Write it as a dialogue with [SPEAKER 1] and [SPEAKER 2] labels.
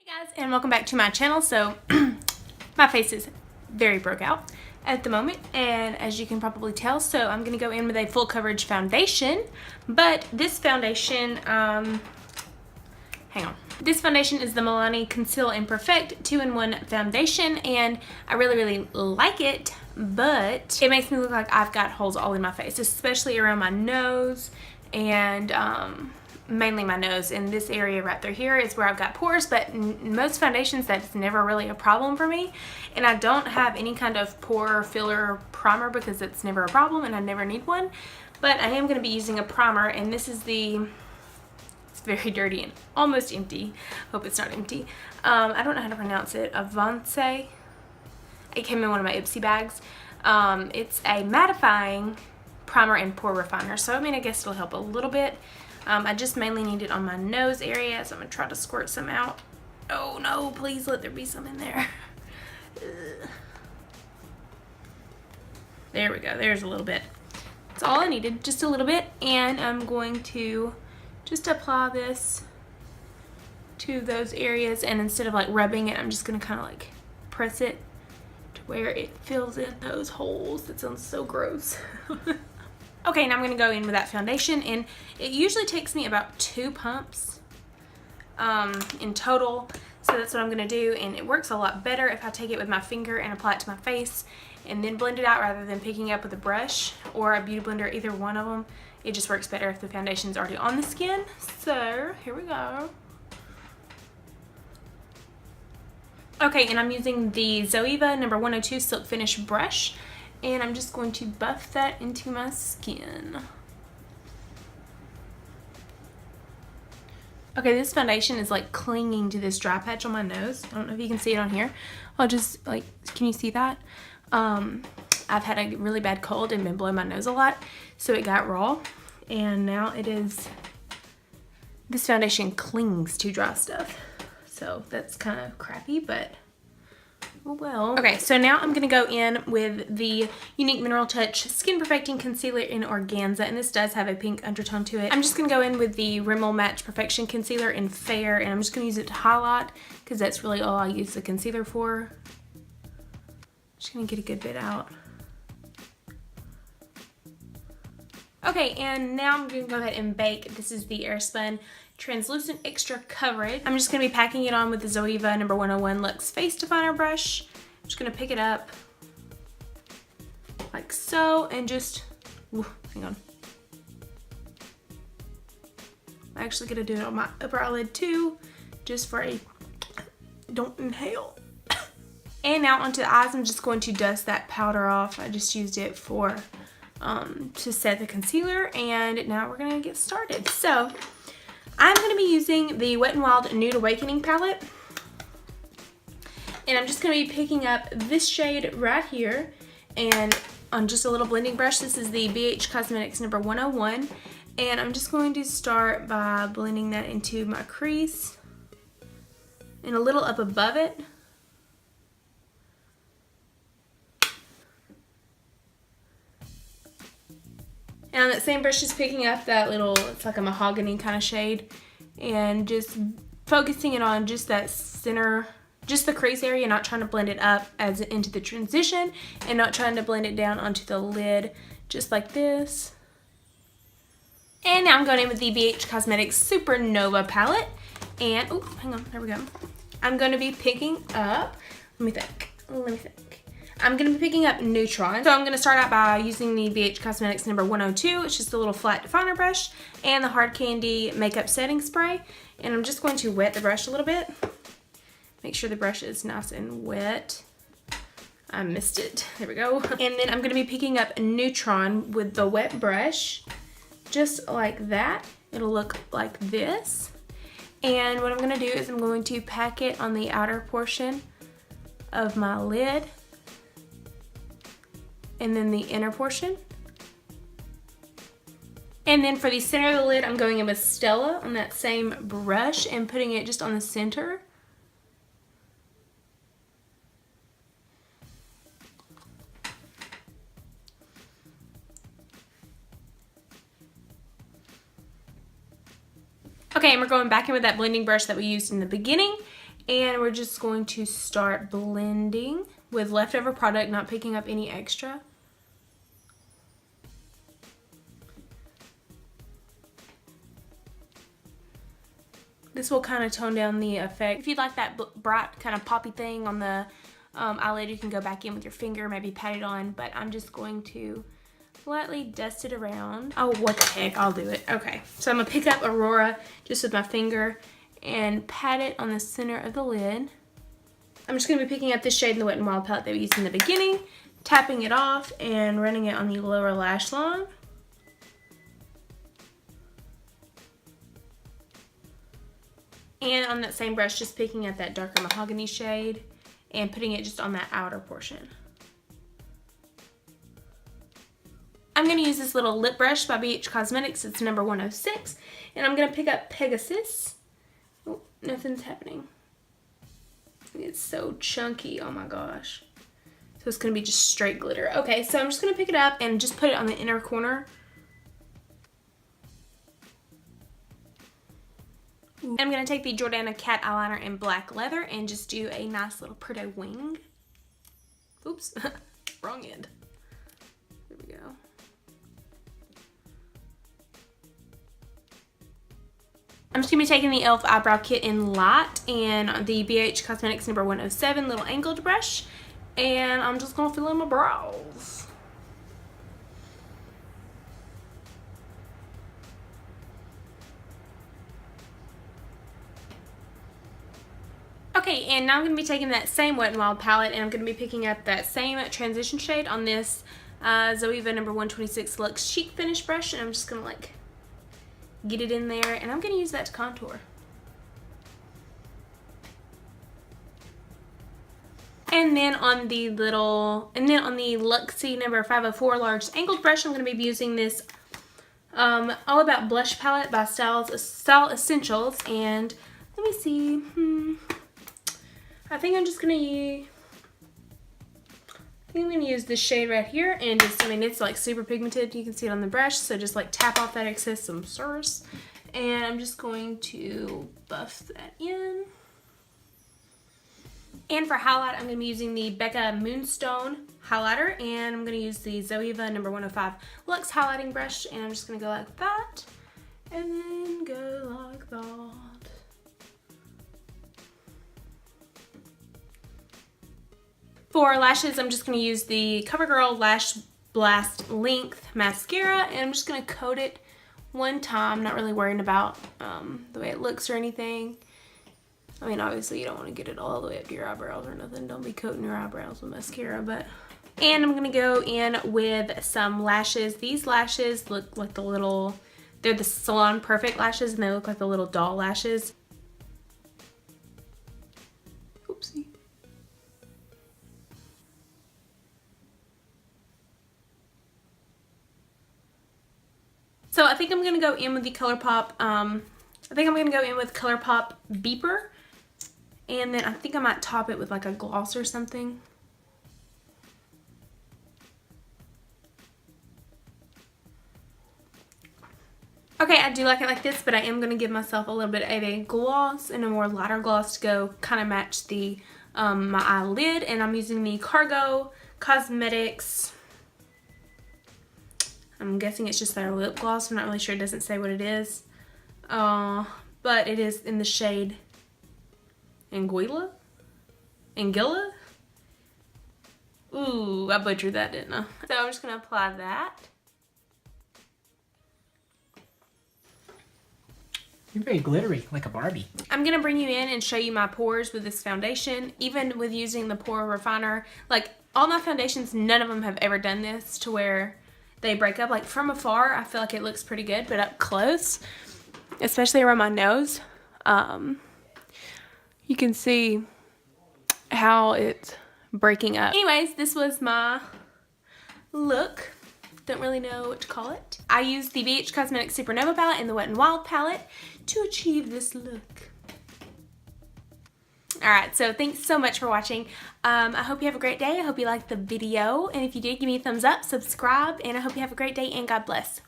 [SPEAKER 1] Hey guys, and welcome back to my channel. So my face is very broke out at the moment, and as you can probably tell, so I'm going to go in with a full coverage foundation. But this foundation, hang on. This foundation is the Milani Conceal and Perfect 2-in-1 foundation, and I really like it, but it makes me look like I've got holes all in my face, especially around my nose and mainly my nose. And this area right through here is where I've got pores, but most foundations that's never really a problem for me, and I don't have any kind of pore filler primer because it's never a problem and I never need one. But I am going to be using a primer, and this is the, it's very dirty and almost empty. Hope it's not empty. I don't know how to pronounce it. Avance. It came in one of my Ipsy bags. It's a mattifying primer and pore refiner, so I mean, I guess it'll help a little bit. I just mainly need it on my nose area, so I'm going to try to squirt some out. Oh no, please let there be some in there. There we go, there's a little bit. That's all I needed, just a little bit. And I'm going to just apply this to those areas, and instead of like rubbing it, I'm just going to kind of like press it to where it fills in those holes. That sounds so gross. Okay, now I'm going to go in with that foundation, and it usually takes me about 2 pumps in total, so that's what I'm going to do. And it works a lot better if I take it with my finger and apply it to my face and then blend it out rather than picking it up with a brush or a beauty blender, either one of them. It just works better if the foundation's already on the skin. So here we go. Okay, and I'm using the Zoeva number 102 Silk Finish brush, and I'm just going to buff that into my skin. Okay, this foundation is like clinging to this dry patch on my nose. I don't know if you can see it on here. I'll just like, can you see that? I've had a really bad cold and been blowing my nose a lot, so it got raw, and now it is, this foundation clings to dry stuff. So that's kind of crappy, but oh well. Okay, so now I'm going to go in with the Younique Mineral Touch Skin Perfecting Concealer in Organza, and this does have a pink undertone to it. I'm just going to go in with the Rimmel Match Perfection Concealer in Fair, and I'm just going to use it to highlight because that's really all I use the concealer for. Just going to get a good bit out. Okay, and now I'm going to go ahead and bake. This is the Airspun Translucent Extra Coverage. I'm just going to be packing it on with the Zoeva number 101 Luxe Face Definer brush. I'm just going to pick it up like so, and just, hang on. I'm actually going to do it on my upper eyelid too, just for a, don't inhale. And now onto the eyes, I'm just going to dust that powder off. I just used it for, to set the concealer, and now we're going to get started. So I'm going to be using the Wet n Wild Nude Awakening palette, and I'm just going to be picking up this shade right here, and on just a little blending brush. This is the BH Cosmetics number 101, and I'm just going to start by blending that into my crease and a little up above it. And on that same brush, just picking up that little, it's like a mahogany kind of shade, and just focusing it on just that center, just the crease area, not trying to blend it up as into the transition, and not trying to blend it down onto the lid, just like this. And now I'm going in with the BH Cosmetics Supernova Palette, and, oh, hang on, there we go. I'm going to be picking up, let me think. I'm going to be picking up Neutron. So I'm going to start out by using the BH Cosmetics number 102. It's just a little flat definer brush, and the Hard Candy Makeup Setting Spray. And I'm just going to wet the brush a little bit. Make sure the brush is nice and wet. I missed it. There we go. And then I'm going to be picking up Neutron with the wet brush, just like that. It'll look like this. And what I'm going to do is I'm going to pack it on the outer portion of my lid, and then the inner portion. And then for the center of the lid, I'm going in with Stella on that same brush and putting it just on the center. Okay, and we're going back in with that blending brush that we used in the beginning, And we're just going to start blending with leftover product, not picking up any extra. This will kind of tone down the effect. If you'd like that bright kind of poppy thing on the eyelid, you can go back in with your finger, maybe pat it on, but I'm just going to lightly dust it around. Oh, what the heck, I'll do it. Okay, so I'm gonna pick up Aurora just with my finger and pat it on the center of the lid. I'm just gonna be picking up this shade in the Wet n Wild palette that we used in the beginning, tapping it off and running it on the lower lash line. And on that same brush, just picking up that darker mahogany shade and putting it just on that outer portion. I'm going to use this little lip brush by BH Cosmetics. It's number 106. And I'm going to pick up Pegasus. Oh, nothing's happening. It's so chunky. Oh my gosh. So it's going to be just straight glitter. Okay, so I'm just going to pick it up and just put it on the inner corner. I'm going to take the Jordana Cat Eyeliner in black leather and just do a nice little pretty wing. Oops, wrong end. There we go. I'm just going to be taking the e.l.f. Eyebrow Kit in light and the BH Cosmetics number 107 little angled brush. And I'm just going to fill in my brows. Okay, and now I'm going to be taking that same Wet n Wild palette and I'm going to be picking up that same transition shade on this Zoeva number 126 Luxe Chic Finish brush, and I'm just going to like get it in there, and I'm going to use that to contour. And then on the Luxie number 504 large angled brush, I'm going to be using this All About Blush palette by Style Essentials, and let me see. I think I'm just gonna use this shade right here, and just, I mean, it's like super pigmented. You can see it on the brush, so just like tap off that excess some source, and I'm just going to buff that in. And for highlight, I'm gonna be using the Becca Moonstone highlighter, and I'm gonna use the Zoeva number 105 Luxe highlighting brush, and I'm just gonna go like that, and then go like that. For lashes, I'm just going to use the CoverGirl Lash Blast Length Mascara, and I'm just going to coat it one time, not really worrying about the way it looks or anything. I mean, obviously you don't want to get it all the way up to your eyebrows or nothing. Don't be coating your eyebrows with mascara, but... And I'm going to go in with some lashes. These lashes look like they're the Salon Perfect lashes, and they look like the little doll lashes. Oopsie. So I think I'm going to go in with the Colourpop, Colourpop Beeper, and then I think I might top it with like a gloss or something. Okay, I do like it like this, but I am going to give myself a little bit of a gloss and a more lighter gloss to go kind of match the my eyelid, and I'm using the Cargo Cosmetics. I'm guessing it's just their lip gloss. I'm not really sure. It doesn't say what it is. But it is in the shade Anguilla? Ooh, I butchered that, didn't I? So I'm just going to apply that.
[SPEAKER 2] You're very glittery, like a Barbie.
[SPEAKER 1] I'm going to bring you in and show you my pores with this foundation. Even with using the pore refiner, like all my foundations, none of them have ever done this to where they break up. Like from afar, I feel like it looks pretty good, but up close, especially around my nose, you can see how it's breaking up. Anyways, this was my look. Don't really know what to call it. I used the BH Cosmetics Supernova Palette and the Wet n Wild palette to achieve this look. Alright, so thanks so much for watching. I hope you have a great day. I hope you liked the video. And if you did, give me a thumbs up, subscribe, and I hope you have a great day and God bless.